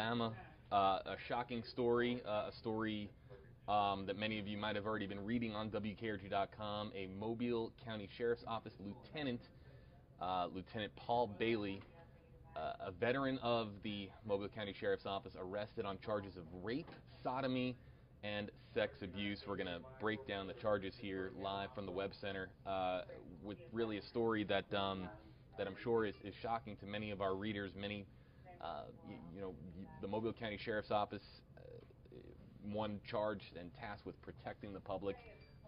Alabama. A shocking story, a story that many of you might have already been reading on WKRG.com. A Mobile County Sheriff's Office Lieutenant, Lieutenant Paul Bailey, a veteran of the Mobile County Sheriff's Office, arrested on charges of rape, sodomy, and sex abuse. We're going to break down the charges here live from the Web Center with really a story that that I'm sure is shocking to many of our readers. Many, the Mobile County Sheriff's Office, one charged and tasked with protecting the public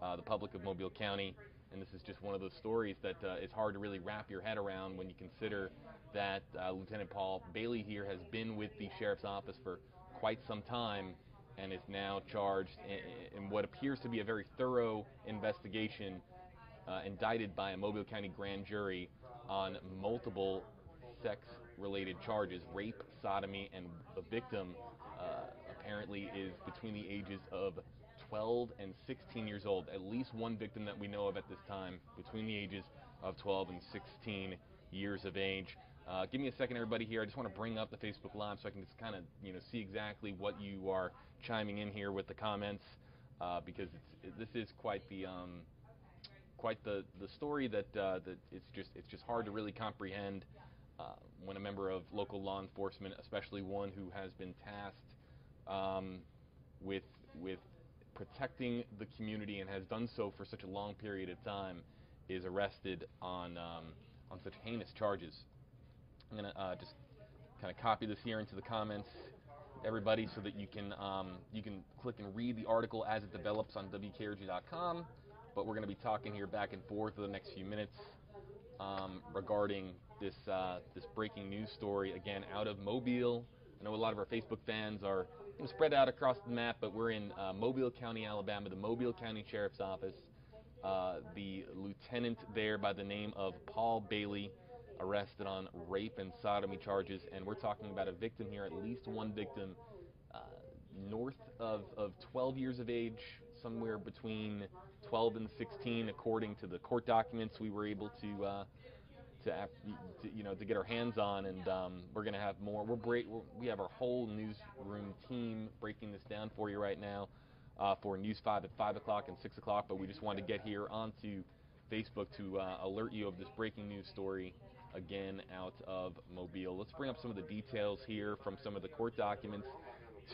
of Mobile County, and this is just one of those stories that is hard to really wrap your head around when you consider that Lieutenant Paul Bailey here has been with the Sheriff's Office for quite some time and is now charged in what appears to be a very thorough investigation, indicted by a Mobile County grand jury on multiple sex-related charges, rape, sodomy, and the victim apparently is between the ages of 12 and 16 years old. At least one victim that we know of at this time between the ages of 12 and 16 years of age. Give me a second, everybody here. I just want to bring up the Facebook Live so I can just kind of see exactly what you are chiming in here with the comments, because this is quite the story that it's just hard to really comprehend when a member of local law enforcement, especially one who has been tasked with protecting the community and has done so for such a long period of time, is arrested on such heinous charges. I'm going to just kind of copy this here into the comments, everybody, so that you can click and read the article as it develops on WKRG.com. But we're going to be talking here back and forth for the next few minutes regarding this breaking news story, again, out of Mobile. I know a lot of our Facebook fans are spread out across the map, but we're in Mobile County, Alabama, the Mobile County Sheriff's Office. The lieutenant there by the name of Paul Bailey, arrested on rape and sodomy charges, and we're talking about a victim here, at least one victim, north of 12 years of age, somewhere between 12 and 16, according to the court documents we were able to get our hands on, and we're going to have more. We have our whole newsroom team breaking this down for you right now for News 5 at 5 o'clock and 6 o'clock, but we just wanted to get here onto Facebook to alert you of this breaking news story, again, out of Mobile. Let's bring up some of the details here from some of the court documents.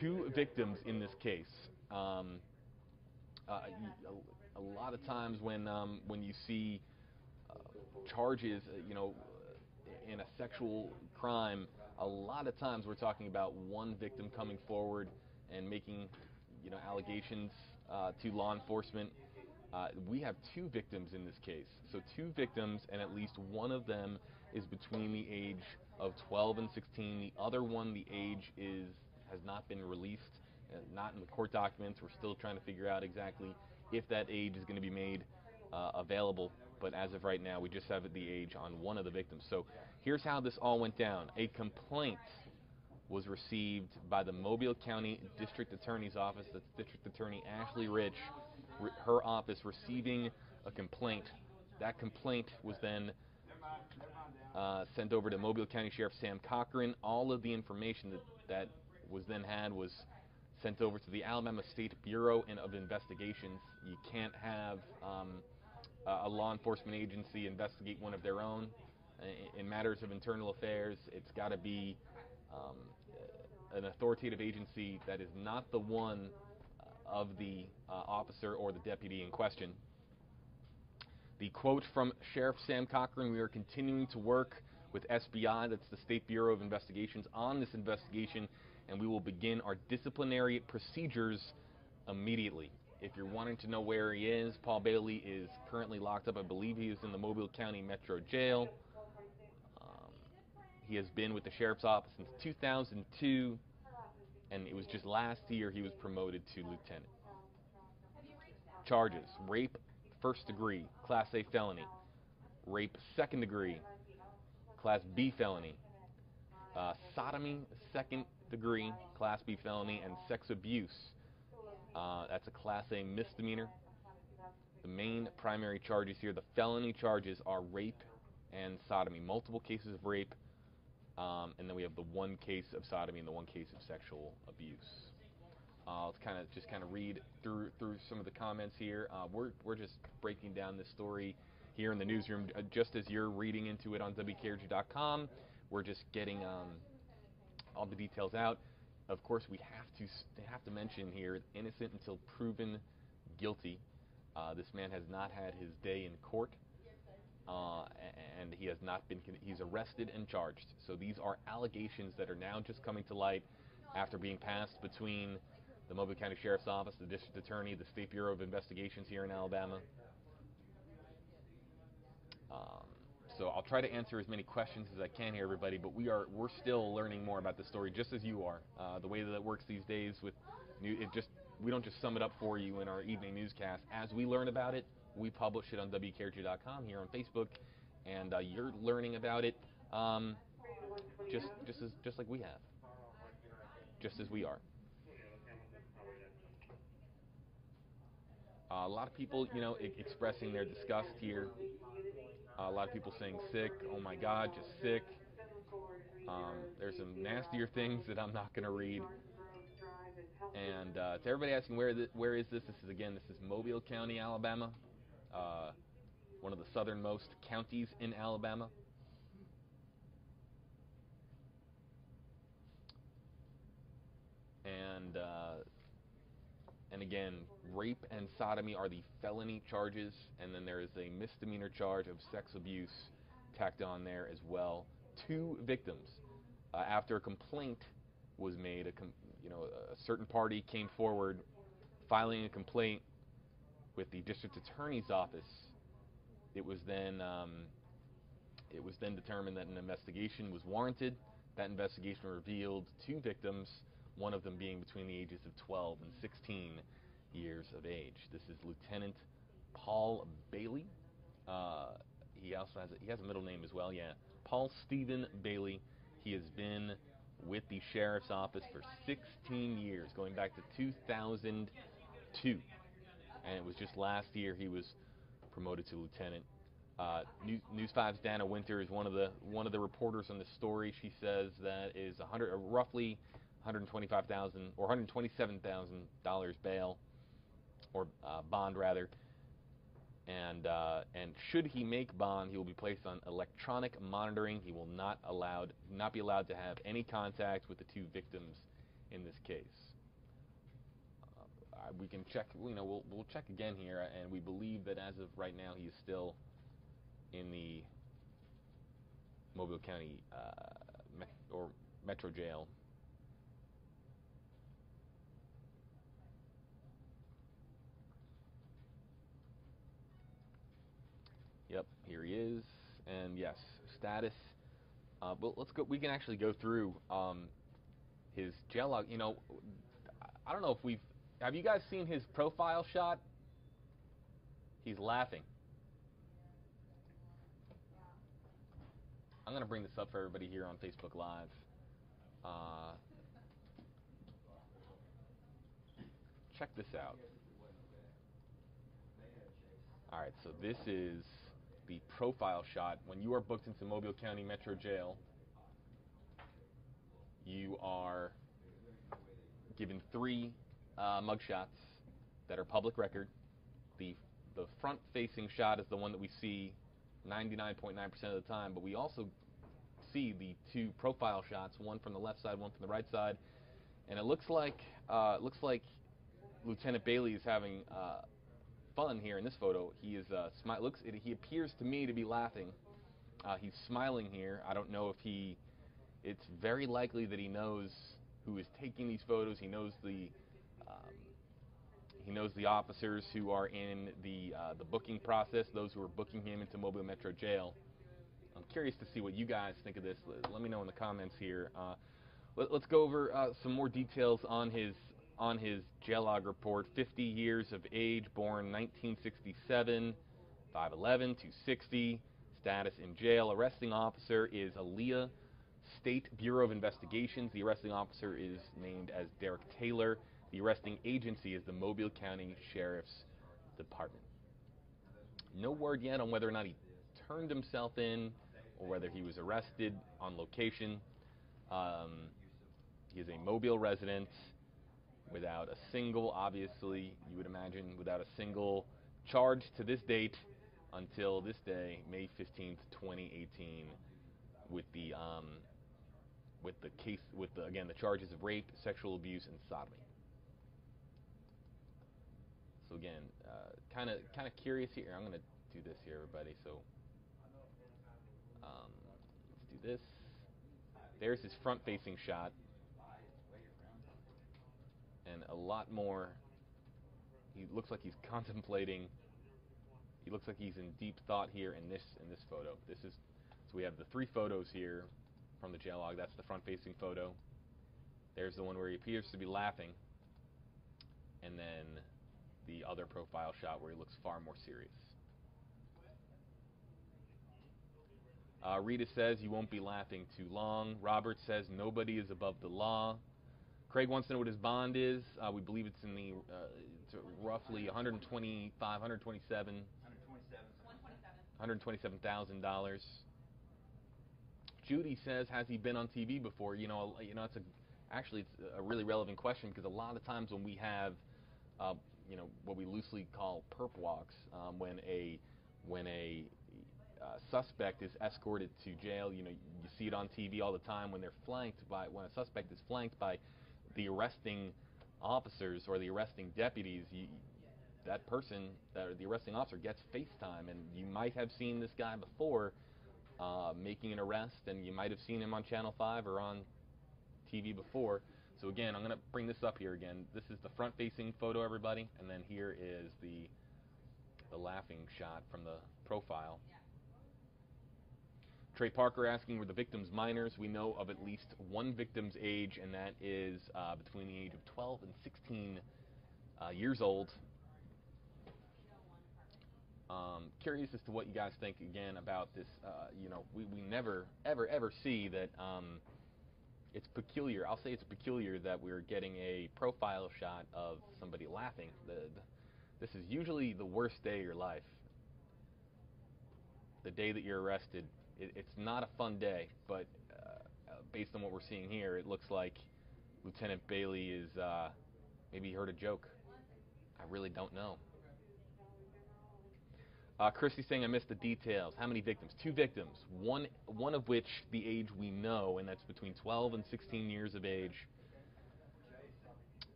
Two victims in this case. A lot of times when you see charges, in a sexual crime, a lot of times we're talking about one victim coming forward and making, allegations to law enforcement. We have two victims in this case. So two victims, and at least one of them is between the age of 12 and 16. The other one, the age has not been released, not in the court documents. We're still trying to figure out exactly if that age is going to be made available. But as of right now, we just have the age on one of the victims. So here's how this all went down. A complaint was received by the Mobile County District Attorney's Office. That's District Attorney Ashley Rich, her office receiving a complaint. That complaint was then sent over to Mobile County Sheriff Sam Cochran. All of the information that was then was sent over to the Alabama State Bureau of Investigations. You can't have a law enforcement agency investigate one of their own. In matters of internal affairs, it's got to be an authoritative agency that is not the one of the officer or the deputy in question. The quote from Sheriff Sam Cochran: "We are continuing to work with SBI, that's the State Bureau of Investigations, on this investigation, and we will begin our disciplinary procedures immediately." If you're wanting to know where he is, Paul Bailey is currently locked up. I believe he is in the Mobile County Metro Jail. He has been with the Sheriff's Office since 2002, and it was just last year he was promoted to lieutenant. Charges: rape, first degree, Class A felony. Rape, second degree, Class B felony. Sodomy, second degree, Class B felony, and sex abuse. That's a Class A misdemeanor. The main primary charges here, the felony charges, are rape and sodomy. Multiple cases of rape, And then we have the one case of sodomy and the one case of sexual abuse. Let's kind of read through some of the comments here. We're just breaking down this story here in the newsroom, just as you're reading into it on WKRG.com. We're just getting all the details out. Of course, we have to mention here, innocent until proven guilty. This man has not had his day in court, and he has not been. He's arrested and charged. So these are allegations that are now just coming to light after being passed between the Mobile County Sheriff's Office, the District Attorney, the State Bureau of Investigations here in Alabama. So I'll try to answer as many questions as I can here, everybody. But we're still learning more about this story, just as you are. The way that it works these days with we don't just sum it up for you in our evening newscast. As we learn about it, we publish it on WKRG.com here on Facebook, and you're learning about it just like we have, just as we are. A lot of people, expressing their disgust here. A lot of people saying sick. Oh my God, just sick. There's some nastier things that I'm not going to read. And to everybody asking where is this? This is Mobile County, Alabama, one of the southernmost counties in Alabama. And again, rape and sodomy are the felony charges, and then there is a misdemeanor charge of sex abuse tacked on there as well. 2 victims. After a complaint was made, a certain party came forward filing a complaint with the District Attorney's Office. It was then determined that an investigation was warranted. That investigation revealed 2 victims, one of them being between the ages of 12 and 16 years of age. This is Lieutenant Paul Bailey. He has a middle name as well, yeah. Paul Stephen Bailey. He has been with the Sheriff's Office for 16 years, going back to 2002. And it was just last year he was promoted to lieutenant. News 5's Dana Winter is one of the reporters on this story. She says that is roughly $125,000 or $127,000 bail, or bond rather. And should he make bond, he will be placed on electronic monitoring. He will not be allowed to have any contact with the 2 victims in this case. We can check. We'll check again here, and we believe that as of right now, he is still in the Mobile County or Metro Jail. Yep, here he is, and yes, status. But let's go. We can actually go through his jail log. I don't know if have you guys seen his profile shot? He's laughing. I'm gonna bring this up for everybody here on Facebook Live. Check this out. All right, so this is the profile shot. When you are booked into Mobile County Metro Jail, you are given 3 mugshots that are public record. The front-facing shot is the one that we see 99.9% of the time, but we also see the 2 profile shots, one from the left side, one from the right side, and it looks like Lieutenant Bailey is having fun here in this photo. He is he appears to me to be laughing. He's smiling here. I don't know if it's very likely that he knows who is taking these photos. He knows the officers who are in the booking process, those who are booking him into Mobile Metro Jail. I'm curious to see what you guys think of this. Let me know in the comments here. Let's go over some more details on his jail log report. 50 years of age, born 1967, 5'11", 260, status in jail. Arresting officer is Aaliyah, State Bureau of Investigations. The arresting officer is named as Derek Taylor. The arresting agency is the Mobile County Sheriff's Department. No word yet on whether or not he turned himself in or whether he was arrested on location. Um, he is a Mobile resident without a single, obviously, you would imagine, without a single charge to this date until this day, May 15th, 2018, with the case, with the, again, the charges of rape, sexual abuse, and sodomy. So again, kind of curious here. I'm gonna do this here, everybody. So let's do this. There's his front-facing shot, and a lot more. He looks like he's contemplating. He looks like he's in deep thought here in this photo. This is so we have the three photos here from the jail log. That's the front-facing photo. There's the one where he appears to be laughing, and then the other profile shot where he looks far more serious. Rita says you won't be laughing too long. Robert says nobody is above the law. Craig wants to know what his bond is. We believe it's in the it's roughly 125, 127, 127,000 $127,000. Judy says, has he been on TV before? It's actually it's a really relevant question, because a lot of times when we have what we loosely call perp walks, when a suspect is escorted to jail, you see it on TV all the time when when a suspect is flanked by the arresting officers or the arresting deputies. That person, the arresting officer, gets FaceTime, and you might have seen this guy before making an arrest, and you might have seen him on Channel 5 or on TV before. So again, I'm going to bring this up here again. This is the front-facing photo, everybody, and then here is the laughing shot from the profile. Trey Parker asking, were the victims minors? We know of at least one victim's age, and that is between the age of 12 and 16 years old. Curious as to what you guys think, again, about this. We never, ever see that. It's peculiar. I'll say it's peculiar that we're getting a profile shot of somebody laughing. This is usually the worst day of your life. The day that you're arrested. It's not a fun day, but based on what we're seeing here, it looks like Lieutenant Bailey is maybe he heard a joke. I really don't know. Christy's saying I missed the details. How many victims? 2 victims. One of which the age we know, and that's between 12 and 16 years of age.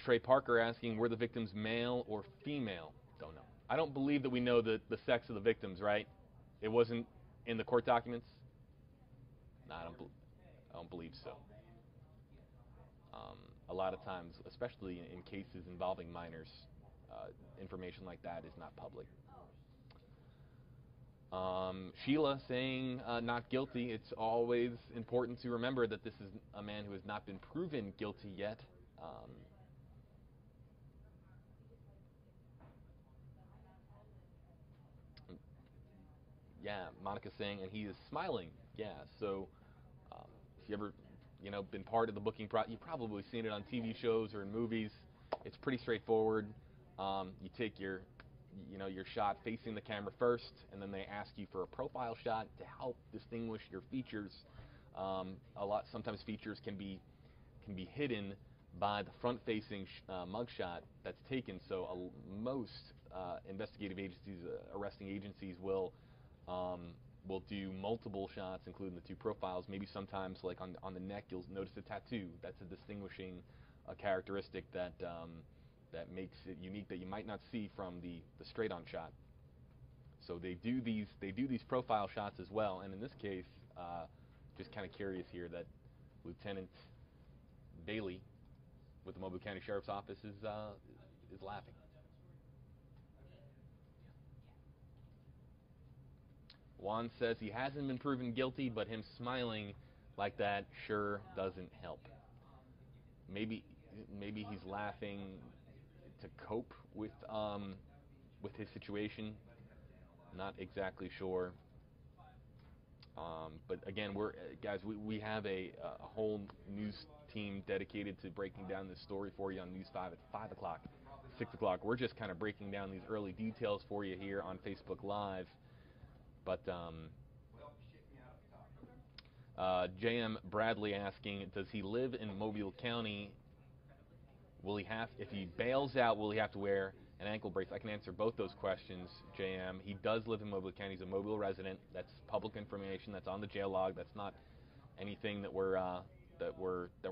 Trey Parker asking, were the victims male or female? Don't know. I don't believe that we know the sex of the victims, right? It wasn't in the court documents? No, I don't believe so. A lot of times, especially in cases involving minors, information like that is not public. Sheila saying not guilty. It's always important to remember that this is a man who has not been proven guilty yet. Yeah, Monica's saying, and he is smiling. Yeah, so if you ever, been part of the booking process, you've probably seen it on TV shows or in movies. It's pretty straightforward. You take your shot facing the camera first, and then they ask you for a profile shot to help distinguish your features. Sometimes features can be hidden by the front-facing mugshot that's taken. So most investigative agencies, arresting agencies, will do multiple shots, including the 2 profiles. Maybe sometimes, like on the neck, you'll notice a tattoo. That's a distinguishing characteristic that makes it unique, that you might not see from the straight-on shot. So they do these profile shots as well. And in this case, just kind of curious here that Lieutenant Bailey with the Mobile County Sheriff's Office is laughing. Juan says he hasn't been proven guilty, but him smiling like that sure doesn't help. Maybe he's laughing to cope with his situation. Not exactly sure. But again, we have a whole news team dedicated to breaking down this story for you on News 5 at 5 o'clock, 6 o'clock. We're just kind of breaking down these early details for you here on Facebook Live. But JM Bradley asking, does he live in Mobile County? Will he have, if he bails out, will he have to wear an ankle brace? I can answer both those questions, JM. He does live in Mobile County. He's a Mobile resident. That's public information. That's on the jail log. That's not anything that we're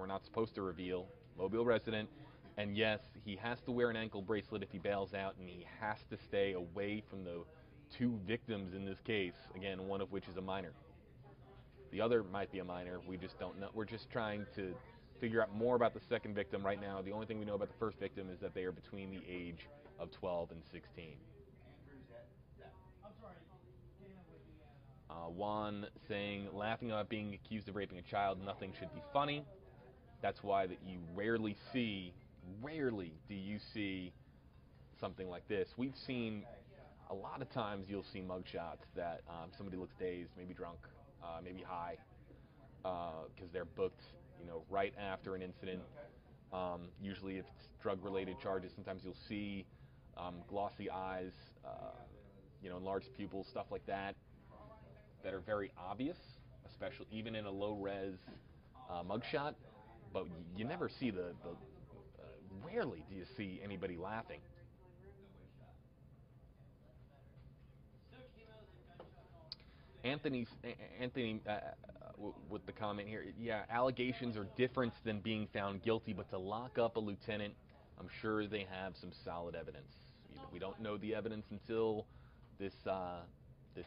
not supposed to reveal. Mobile resident. And yes, he has to wear an ankle bracelet if he bails out, and he has to stay away from the two victims in this case, again, one of which is a minor. The other might be a minor. We just don't know. We're just trying to figure out more about the second victim right now. The only thing we know about the first victim is that they are between the age of 12 and 16. Juan saying, laughing about being accused of raping a child, nothing should be funny. That's why that you rarely do you see something like this. We've seen a lot of times you'll see mugshots that somebody looks dazed, maybe drunk, maybe high, because they're booked, right after an incident. Usually if it's drug-related charges, sometimes you'll see glossy eyes, enlarged pupils, stuff like that are very obvious, especially even in a low-res mugshot. But you never see rarely do you see anybody laughing. Anthony, with the comment here, yeah, allegations are different than being found guilty, but to lock up a lieutenant, I'm sure they have some solid evidence. We don't know the evidence until this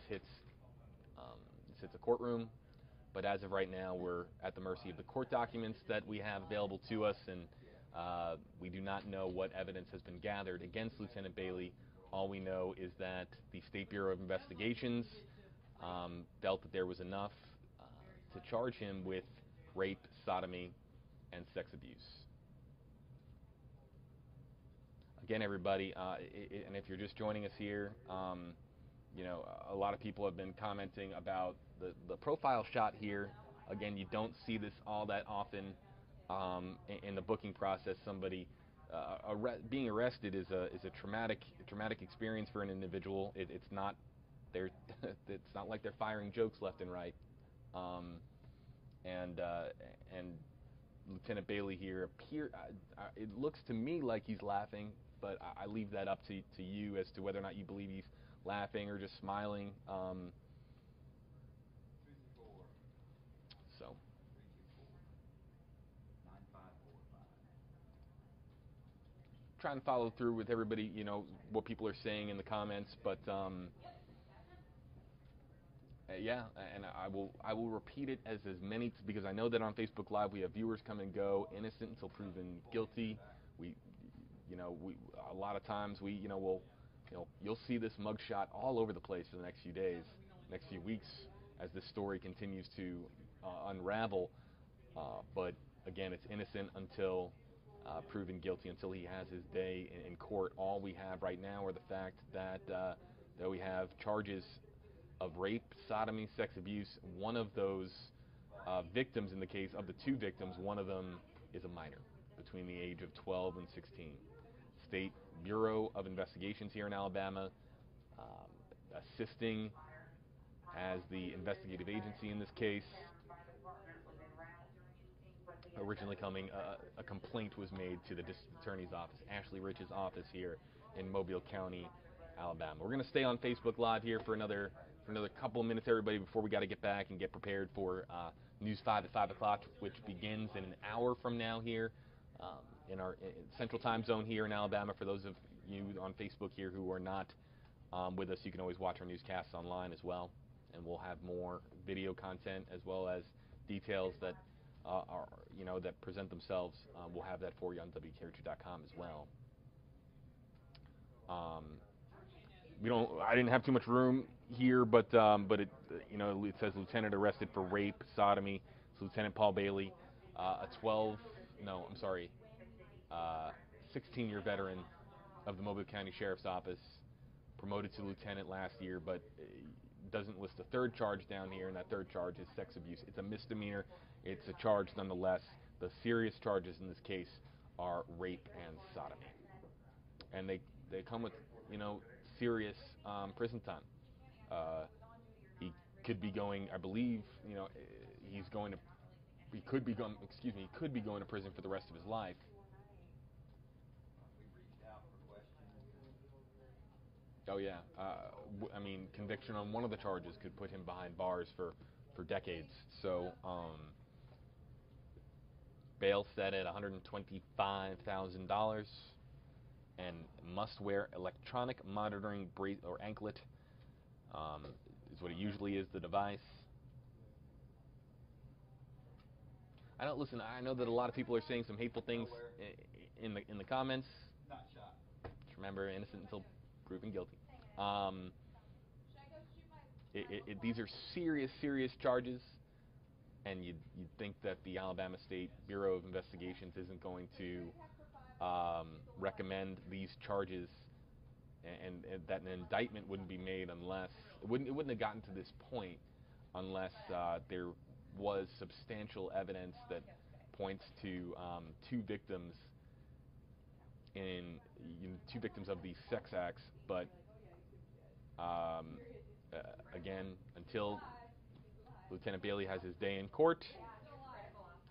hits a courtroom, but as of right now, we're at the mercy of the court documents that we have available to us, and we do not know what evidence has been gathered against Lieutenant Bailey. All we know is that the State Bureau of Investigations felt that there was enough to charge him with rape, sodomy, and sex abuse. Again, everybody, and if you're just joining us here, a lot of people have been commenting about the profile shot here. Again, you don't see this all that often in the booking process. Somebody being arrested is a traumatic experience for an individual. It's not it's not like they're firing jokes left and right. And Lieutenant Bailey here it looks to me like he's laughing, but I leave that up to you as to whether or not you believe he's laughing or just smiling. So trying to follow through with everybody, what people are saying in the comments, but yeah, and I will repeat it as many, because I know that on Facebook Live we have viewers come and go, innocent until proven guilty. We a lot of times you'll see this mugshot all over the place for the next few days, next few weeks, as this story continues to unravel. But again, it's innocent until proven guilty, until he has his day in court. All we have right now are the fact that we have charges of rape, sodomy, sex abuse. One of those victims in the case, of the two victims, one of them is a minor between the age of 12 and 16. State Bureau of Investigations here in Alabama assisting as the investigative agency in this case. Originally a complaint was made to the district attorney's office, Ashley Rich's office here in Mobile County, Alabama. We're going to stay on Facebook Live here for another couple of minutes, everybody, before we got to get back and get prepared for News 5 at 5 o'clock, which begins in an hour from now here in our central time zone here in Alabama. For those of you on Facebook here who are not with us, you can always watch our newscasts online as well, and we'll have more video content as well as details that that present themselves. We'll have that for you on WKRG.com as well. I didn't have too much room here, but it it says lieutenant arrested for rape, sodomy. It's Lieutenant Paul Bailey, a 16-year veteran of the Mobile County Sheriff's Office, promoted to lieutenant last year, but doesn't list a third charge down here, and that third charge is sex abuse. It's a misdemeanor. It's a charge nonetheless. The serious charges in this case are rape and sodomy, and they come with serious prison time. He could be going, I believe, he's going to he could be going excuse me he could be going to prison for the rest of his life. Oh yeah, I mean, conviction on one of the charges could put him behind bars for decades. So bail set at $125,000, and must wear electronic monitoring or anklet. Is what it usually is, the device. I don't listen. I know that a lot of people are saying some hateful things in the comments. Not shot. Just remember, innocent until proven guilty. These are serious charges, and you'd think that the Alabama State Bureau of Investigations isn't going to recommend these charges, and that an indictment wouldn't be made unless it wouldn't have gotten to this point unless there was substantial evidence that points to two victims of these sex acts. But again, until Lieutenant Bailey has his day in court,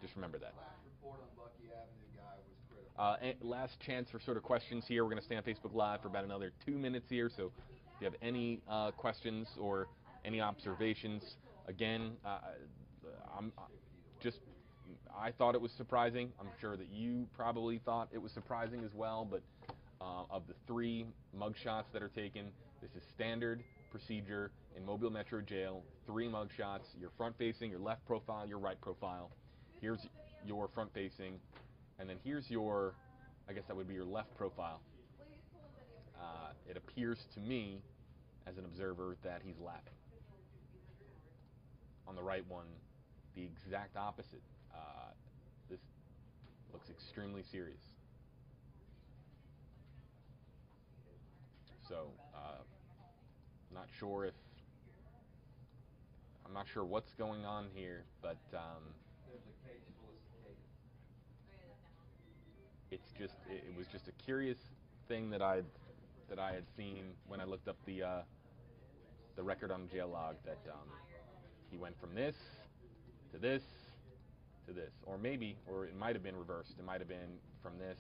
just remember that. Last report on Bucky Avenue guy was critical. Last chance for sort of questions here. We're going to stay on Facebook Live for about another 2 minutes here, so if you have any questions or any observations, again, I thought it was surprising. I'm sure that you probably thought it was surprising as well, but of the 3 mugshots that are taken, this is standard procedure in Mobile Metro Jail. 3 mugshots, your front facing, your left profile, your right profile. Here's your front facing, and then here's your, I guess that would be your left profile. It appears to me, as an observer, that he's laughing. On the right one, the exact opposite. This looks extremely serious. So, I'm not sure what's going on here, but There's a case full of cicadas. it was just a curious thing that I had seen when I looked up the record on the jail log, that he went from this to this to this, or it might have been reversed. It might have been from this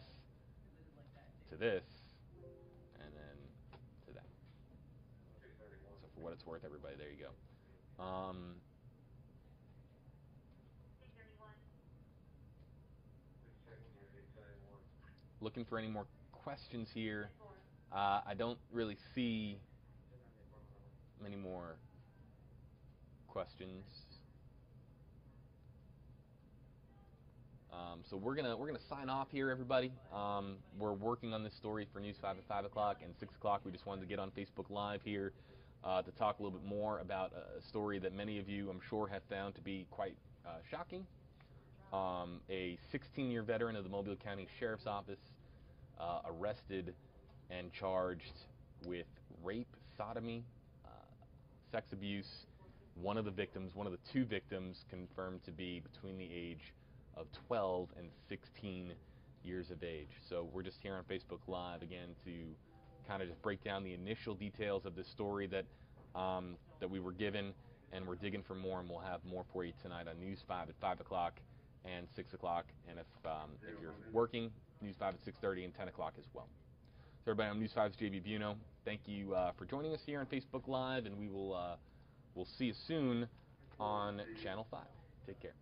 to this, and then to that. So for what it's worth, everybody, there you go. Looking for any more questions here. I don't really see many more questions. So we're gonna sign off here, everybody. We're working on this story for News 5 at 5 o'clock and 6 o'clock. We just wanted to get on Facebook Live here to talk a little bit more about a story that many of you, I'm sure, have found to be quite shocking. A 16-year veteran of the Mobile County Sheriff's Office arrested and charged with rape, sodomy, sex abuse. One of the 2 victims, confirmed to be between the age of 12 and 16 years of age. So we're just here on Facebook Live again to kind of just break down the initial details of this story that we were given, and we're digging for more, and we'll have more for you tonight on News 5 at 5 o'clock and 6 o'clock, and if you're working, News 5 at 6:30 and 10 o'clock as well. So everybody, I'm News 5's JB Buno. Thank you for joining us here on Facebook Live, and we'll see you soon on Channel 5. Take care.